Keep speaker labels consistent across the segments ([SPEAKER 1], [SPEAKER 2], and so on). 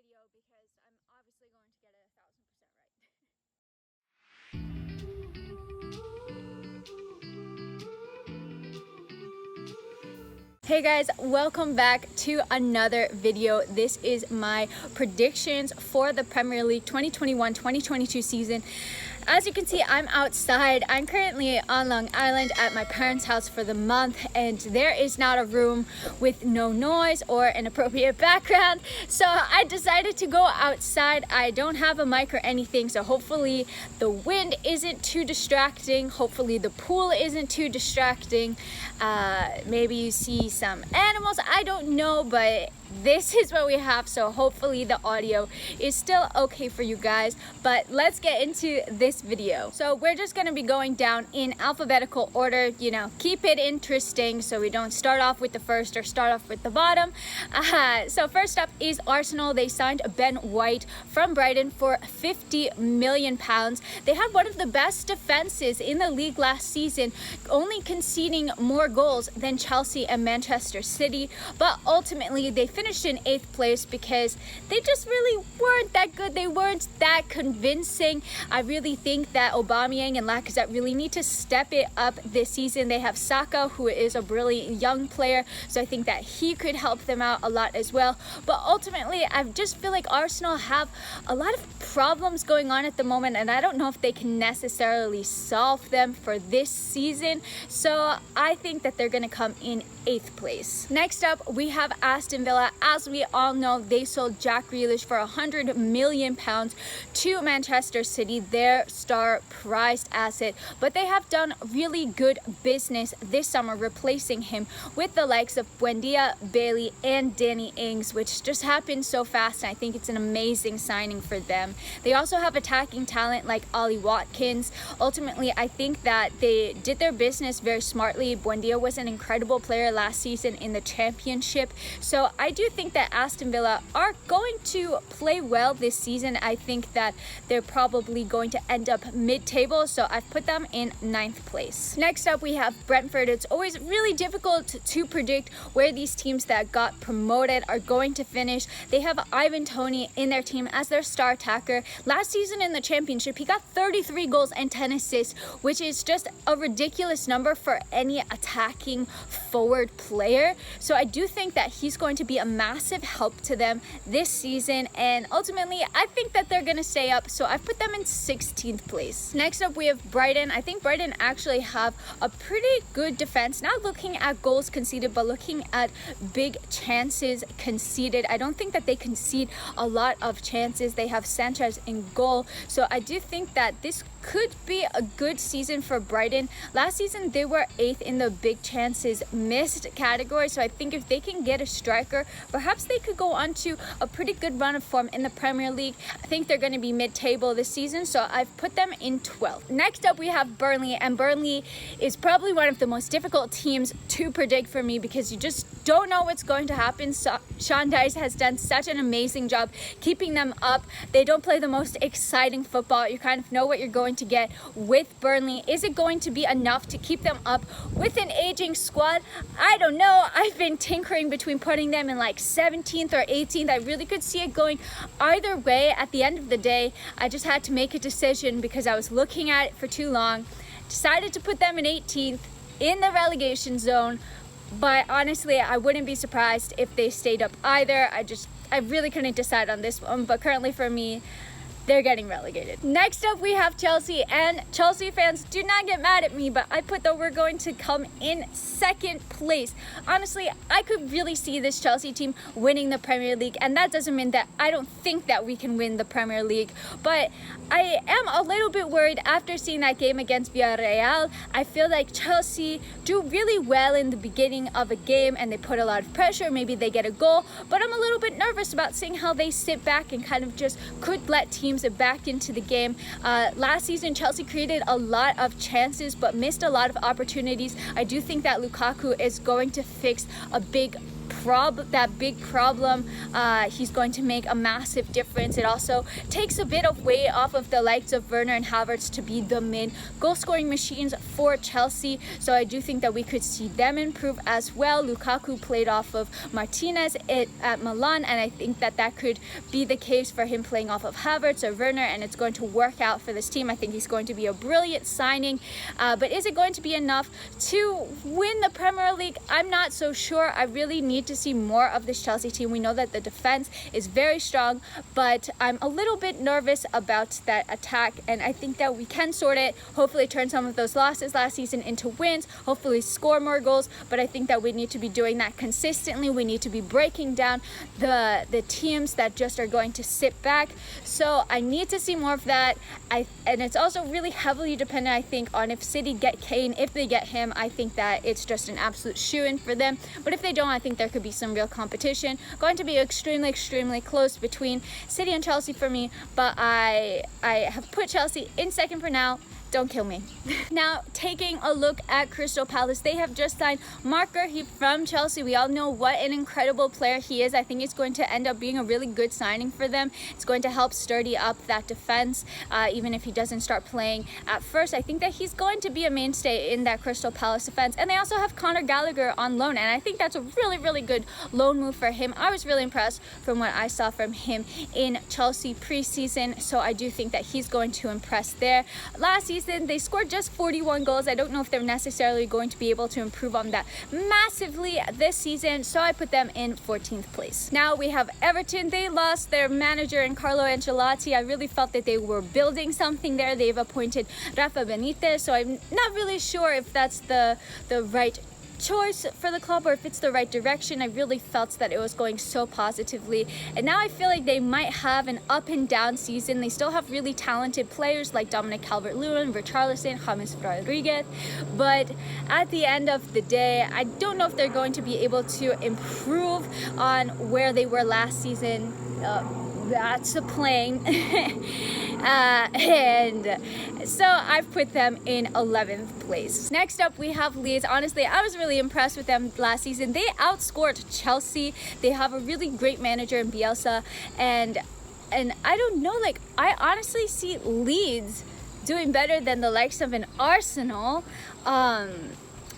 [SPEAKER 1] video because I'm obviously going to get it 1,000% right. Hey guys, welcome back to another video. This is my predictions for the Premier League 2021-2022 season. As you can see, I'm outside. I'm currently on Long Island at my parents' house for the month, and there is not a room with no noise or an appropriate background. So I decided to go outside. I don't have a mic or anything, so hopefully the wind isn't too distracting. Hopefully the pool isn't too distracting. Maybe you see some animals. I don't know, but this is what we have, so hopefully the audio is still okay for you guys. But let's get into this video. So we're just going to be going down in alphabetical order, you know, keep it interesting so we don't start off with the first or start off with the bottom. So first up is Arsenal. They signed Ben White from Brighton for £50 million. They had one of the best defenses in the league last season, only conceding more goals than Chelsea and Manchester City, but ultimately they finished in 8th place because they just really weren't that good. They weren't that convincing. I really think that Aubameyang and Lacazette really need to step it up this season. They have Saka, who is a brilliant young player, so I think that he could help them out a lot as well. But ultimately, I just feel like Arsenal have a lot of problems going on at the moment, and I don't know if they can necessarily solve them for this season. So I think that they're going to come in 8th place. Next up, we have Aston Villa. As we all know, they sold Jack Grealish for £100 million to Manchester City, their star prized asset. But they have done really good business this summer, replacing him with the likes of Buendia, Bailey, and Danny Ings, which just happened so fast, and I think it's an amazing signing for them. They also have attacking talent like Ollie Watkins. Ultimately, I think that they did their business very smartly. Buendia was an incredible player last season in the championship, so I do think that Aston Villa are going to play well this season. I think that they're probably going to end up mid-table, so I've put them in 9th place. Next up, we have Brentford. It's always really difficult to predict where these teams that got promoted are going to finish. They have Ivan Toney in their team as their star attacker. Last season in the championship, he got 33 goals and 10 assists, which is just a ridiculous number for any attacking forward player. So I do think that he's going to be a massive help to them this season, and ultimately I think that they're going to stay up, so I've put them in 16th place. Next up, we have Brighton. I think Brighton actually have a pretty good defense, not looking at goals conceded, but looking at big chances conceded. I don't think that they concede a lot of chances. They have Sanchez in goal, so I do think that this could be a good season for Brighton. Last season they were 8th in the big chances missed category, so I think if they can get a striker, perhaps they could go on to a pretty good run of form in the Premier League. I think they're going to be mid-table this season, so I've put them in 12th. Next up, we have Burnley, and Burnley is probably one of the most difficult teams to predict for me because you just don't know what's going to happen. So Sean Dyche has done such an amazing job keeping them up. They don't play the most exciting football. You kind of know what you're going to get with Burnley. Is it going to be enough to keep them up with an aging squad? I don't know. I've been tinkering between putting them in like 17th or 18th. I really could see it going either way. At the end of the day, I just had to make a decision because I was looking at it for too long. Decided to put them in 18th in the relegation zone, but honestly I wouldn't be surprised if they stayed up either. I really couldn't decide on this one, but currently for me, they're getting relegated. Next up, we have Chelsea, and Chelsea fans, do not get mad at me, but I put that we're going to come in 2nd place. Honestly, I could really see this Chelsea team winning the Premier League, and that doesn't mean that I don't think that we can win the Premier League, but I am a little bit worried after seeing that game against Villarreal. I feel like Chelsea do really well in the beginning of a game and they put a lot of pressure, maybe they get a goal, but I'm a little bit nervous about seeing how they sit back and kind of just could let teams back into the game. Last season, Chelsea created a lot of chances but missed a lot of opportunities. I do think that Lukaku is going to fix a big big problem. He's going to make a massive difference. It also takes a bit of weight off of the likes of Werner and Havertz to be the main goal scoring machines for Chelsea. So I do think that we could see them improve as well. Lukaku played off of Martinez at Milan, and I think that could be the case for him playing off of Havertz or Werner, and it's going to work out for this team. I think he's going to be a brilliant signing, but is it going to be enough to win the Premier League? I'm not so sure. I really need to see more of this Chelsea team. We know that the defense is very strong, but I'm a little bit nervous about that attack, and I think that we can sort it, hopefully turn some of those losses last season into wins, hopefully score more goals, but I think that we need to be doing that consistently. We need to be breaking down the teams that just are going to sit back. So I need to see more of that. And it's also really heavily dependent, I think, on if City get Kane. If they get him, I think that it's just an absolute shoo-in for them. But if they don't, I think there could be some real competition. Going to be extremely close between City and Chelsea for me, but I have put Chelsea in second for now. Don't kill me. Now, taking a look at Crystal Palace, they have just signed Marc Guéhi from Chelsea. We all know what an incredible player he is. I think it's going to end up being a really good signing for them. It's going to help sturdy up that defense, even if he doesn't start playing at first. I think that he's going to be a mainstay in that Crystal Palace defense. And they also have Conor Gallagher on loan, and I think that's a really good loan move for him. I was really impressed from what I saw from him in Chelsea preseason, so I do think that he's going to impress there. Last season, they scored just 41 goals. I don't know if they're necessarily going to be able to improve on that massively this season, so I put them in 14th place. Now we have Everton. They lost their manager in Carlo Ancelotti. I really felt that they were building something there. They've appointed Rafa Benitez, so I'm not really sure if that's the right choice for the club or if it's the right direction. I really felt that it was going so positively, and now I feel like they might have an up and down season. They still have really talented players like Dominic Calvert-Lewin, Richarlison, James Rodriguez, but at the end of the day, I don't know if they're going to be able to improve on where they were last season. That's a plane. And so I've put them in 11th place. Next up, we have Leeds. Honestly, I was really impressed with them last season. They outscored Chelsea. They have a really great manager in Bielsa, and I don't know, like, I honestly see Leeds doing better than the likes of an Arsenal.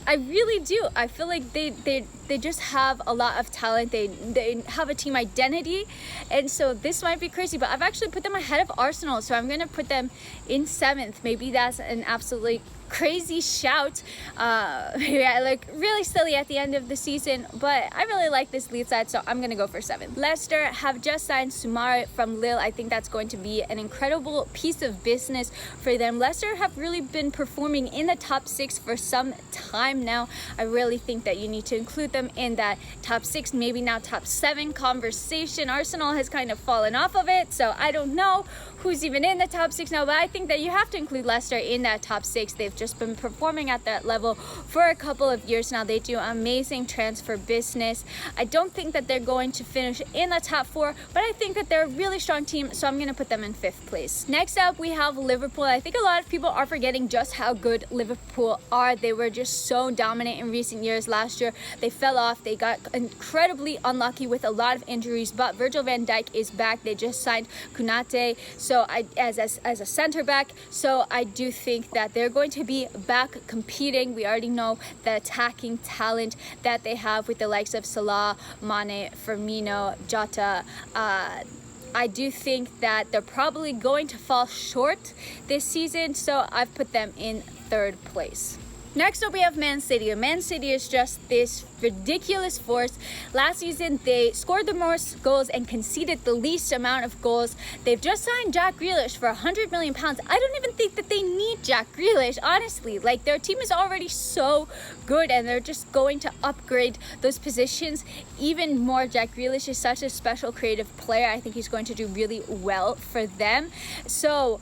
[SPEAKER 1] I really do. I feel like they just have a lot of talent. They have a team identity, and so this might be crazy, but I've actually put them ahead of Arsenal, so I'm gonna put them in 7th. Maybe that's an absolutely crazy shout. Yeah, like really silly at the end of the season, but I really like this Leeds side, so I'm gonna go for 7th. Leicester have just signed Soumare from Lille. I think that's going to be an incredible piece of business for them. Leicester have really been performing in the top 6 for some time now. I really think that you need to include them in that top 6, maybe now top 7 conversation. Arsenal has kind of fallen off of it, so I don't know who's even in the top 6 now, but I think that you have to include Leicester in that top 6. They've just been performing at that level for a couple of years now. They do amazing transfer business. I don't think that they're going to finish in the top 4, but I think that they're a really strong team, so I'm going to put them in 5th place. Next up, we have Liverpool. I think a lot of people are forgetting just how good Liverpool are. They were just so dominant in recent years. Last year, they fell off. They got incredibly unlucky with a lot of injuries, but Virgil van Dijk is back. They just signed Konate, so as a center back, so I do think that they're going to be back competing. We already know the attacking talent that they have with the likes of Salah, Mane, Firmino, Jota. I do think that they're probably going to fall short this season, so I've put them in 3rd place. Next up, we have Man City. Man City is just this ridiculous force. Last season, they scored the most goals and conceded the least amount of goals. They've just signed Jack Grealish for £100 million. I don't even think that they need Jack Grealish, honestly. Like, their team is already so good, and they're just going to upgrade those positions even more. Jack Grealish is such a special creative player. I think he's going to do really well for them. So,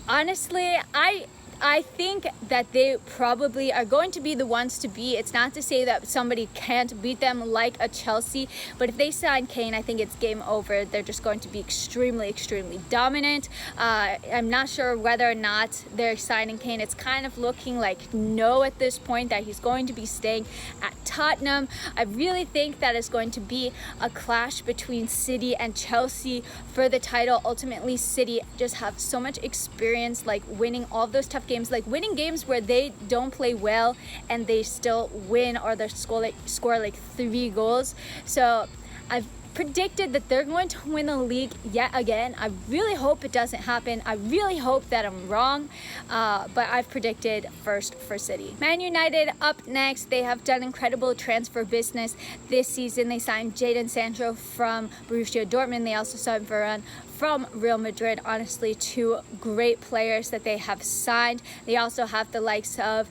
[SPEAKER 1] honestly, I think that they probably are going to be the ones to beat. It's not to say that somebody can't beat them like a Chelsea, but if they sign Kane, I think it's game over. They're just going to be extremely dominant. I'm not sure whether or not they're signing Kane. It's kind of looking like no at this point, that he's going to be staying at Tottenham. I really think that it's going to be a clash between City and Chelsea for the title. Ultimately, City just have so much experience, like winning all of those tough games, like winning games where they don't play well and they still win, or they score like 3 goals. So I've predicted that they're going to win the league yet again. I really hope it doesn't happen. I really hope that I'm wrong, but I've predicted first for City. Man United up next. They have done incredible transfer business this season. They signed Jadon Sancho from Borussia Dortmund. They also signed Varane from Real Madrid. Honestly, 2 great players that they have signed. They also have the likes of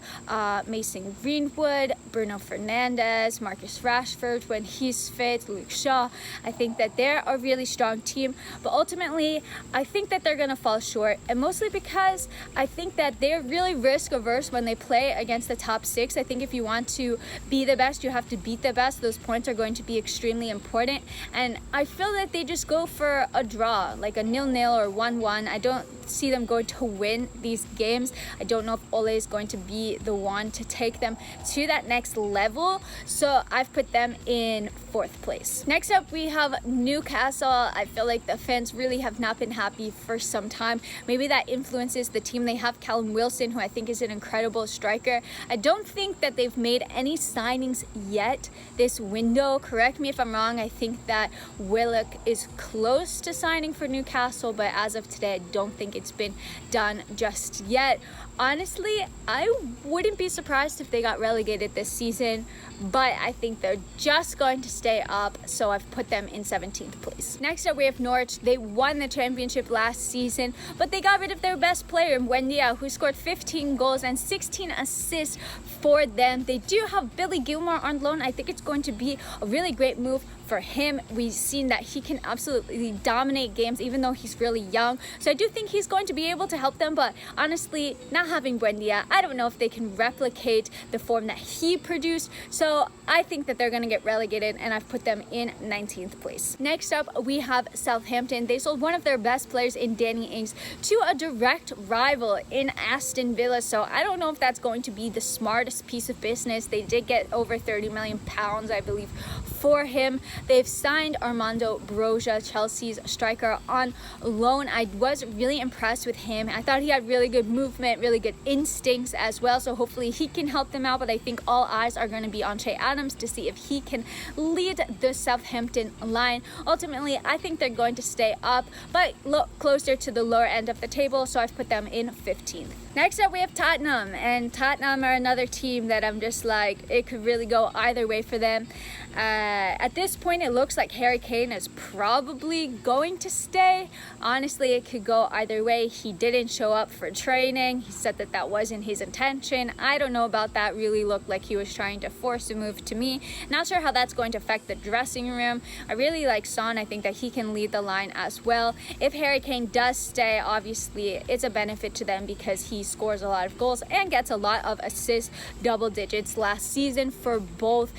[SPEAKER 1] Mason Greenwood, Bruno Fernandes, Marcus Rashford when he's fit, Luke Shaw. I think that they're a really strong team, but ultimately I think that they're going to fall short, and mostly because I think that they're really risk averse when they play against the top 6. I think if you want to be the best, you have to beat the best. Those points are going to be extremely important, and I feel that they just go for a draw, like a 0-0 or 1-1. I don't see them going to win these games. I don't know if Ole is going to be the one to take them to that next level, so I've put them in 4th place. Next up, we have Newcastle. I feel like the fans really have not been happy for some time. Maybe that influences the team. They have Callum Wilson, who I think is an incredible striker. I don't think that they've made any signings yet this window. Correct me if I'm wrong. I think that Willock is close to signing for Newcastle, but as of today, I don't think it's been done just yet. Honestly, I wouldn't be surprised if they got relegated this season, but I think they're just going to stay up, so I've put them in 17th place. Next up, we have Norwich. They won the championship last season, but they got rid of their best player, Buendia, who scored 15 goals and 16 assists for them. They do have Billy Gilmore on loan. I think it's going to be a really great move for him. We've seen that he can absolutely dominate games even though he's really young, so I do think he's going to be able to help them. But honestly, not having Buendia, I don't know if they can replicate the form that he produced, so I think that they're going to get relegated, and I've put them in 19th place. Next up, we have Southampton. They sold one of their best players in Danny Ings to a direct rival in Aston Villa, so I don't know if that's going to be the smartest piece of business. They did get over 30 million pounds, I believe, for him. They've signed Armando Broja, Chelsea's striker, on loan. I was really impressed with him. I thought he had really good movement, really good instincts as well, so hopefully he can help them out. But I think all eyes are going to be on Che Adams to see if he can lead the Southampton line. Ultimately, I think they're going to stay up, but look closer to the lower end of the table, so I've put them in 15th. Next up, we have Tottenham, and Tottenham are another team that I'm just like, it could really go either way for them. At this point, it looks like Harry Kane is probably going to stay. Honestly, it could go either way. He didn't show up for training. He said that that wasn't his intention. I don't know about that. Really looked like he was trying to force a move to me. Not sure how that's going to affect the dressing room. I really like Son. I think that he can lead the line as well. If Harry Kane does stay, obviously it's a benefit to them because he scores a lot of goals and gets a lot of assists, double digits last season for both.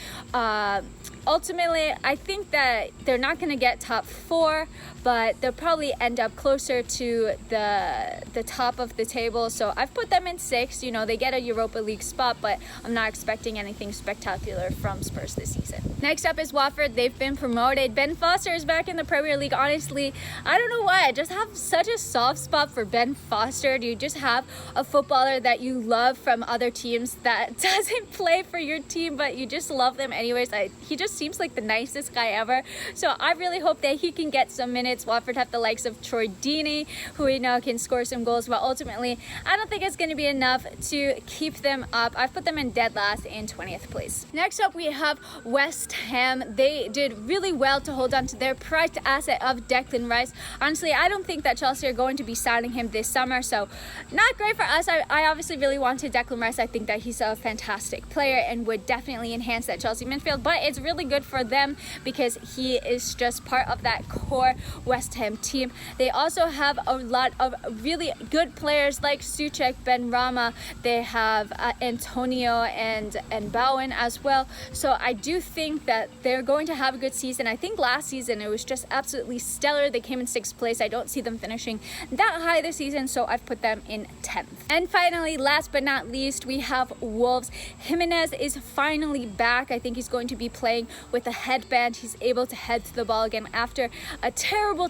[SPEAKER 1] Ultimately, I think that they're not going to get top 4, but they'll probably end up closer to the top of the table. So I've put them in 6. You know, they get a Europa League spot, but I'm not expecting anything spectacular from Spurs this season. Next up is Watford. They've been promoted. Ben Foster is back in the Premier League. Honestly, I don't know why. I just have such a soft spot for Ben Foster. Do you just have a footballer that you love from other teams that doesn't play for your team, but you just love them anyways? He just seems like the nicest guy ever. So I really hope that he can get some minutes. Watford have the likes of Troy Deeney, who we know can score some goals, but ultimately I don't think it's going to be enough to keep them up. I've put them in dead last in 20th place. Next up, we have West Ham. They did really well to hold on to their prized asset of Declan Rice. Honestly, I don't think that Chelsea are going to be signing him this summer, so not great for us. I obviously really wanted Declan Rice. I think that he's a fantastic player and would definitely enhance that Chelsea midfield, but it's really good for them because he is just part of that core West Ham team. They also have a lot of really good players like Souček, Ben Rama. They have Antonio and Bowen as well. So I do think that they're going to have a good season. I think last season it was just absolutely stellar. They came in 6th place. I don't see them finishing that high this season, so I've put them in 10th. And finally, last but not least, we have Wolves. Jimenez is finally back. I think he's going to be playing with a headband. He's able to head to the ball again after a terrible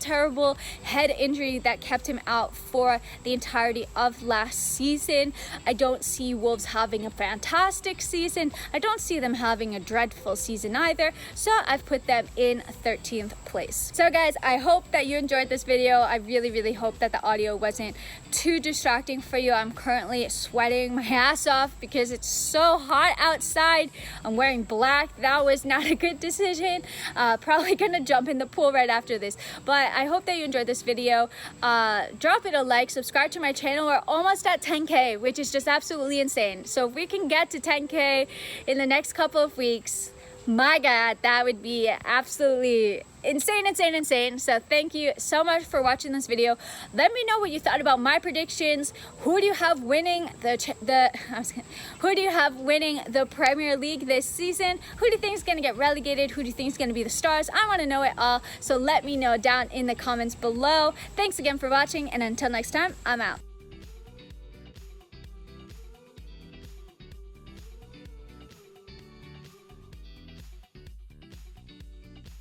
[SPEAKER 1] head injury that kept him out for the entirety of last season. I don't see Wolves having a fantastic season. I don't see them having a dreadful season either, so I've put them in 13th place. So guys, I hope that you enjoyed this video. I really hope that the audio wasn't too distracting for you. I'm currently sweating my ass off because it's so hot outside. I'm wearing black. That was not a good decision. Probably gonna jump in the pool right after this, but I hope that you enjoyed this video. Drop it a like, subscribe to my channel. We're almost at 10k, which is just absolutely insane. So if we can get to 10k in the next couple of weeks, my God, that would be absolutely insane. So thank you so much for watching this video. Let me know what you thought about my predictions. Who do you have winning who do you have winning the Premier League this season? Who do you think is going to get relegated? Who do you think is going to be the stars? I want to know it all, so let me know down in the comments below. Thanks again for watching, and until next time, I'm out.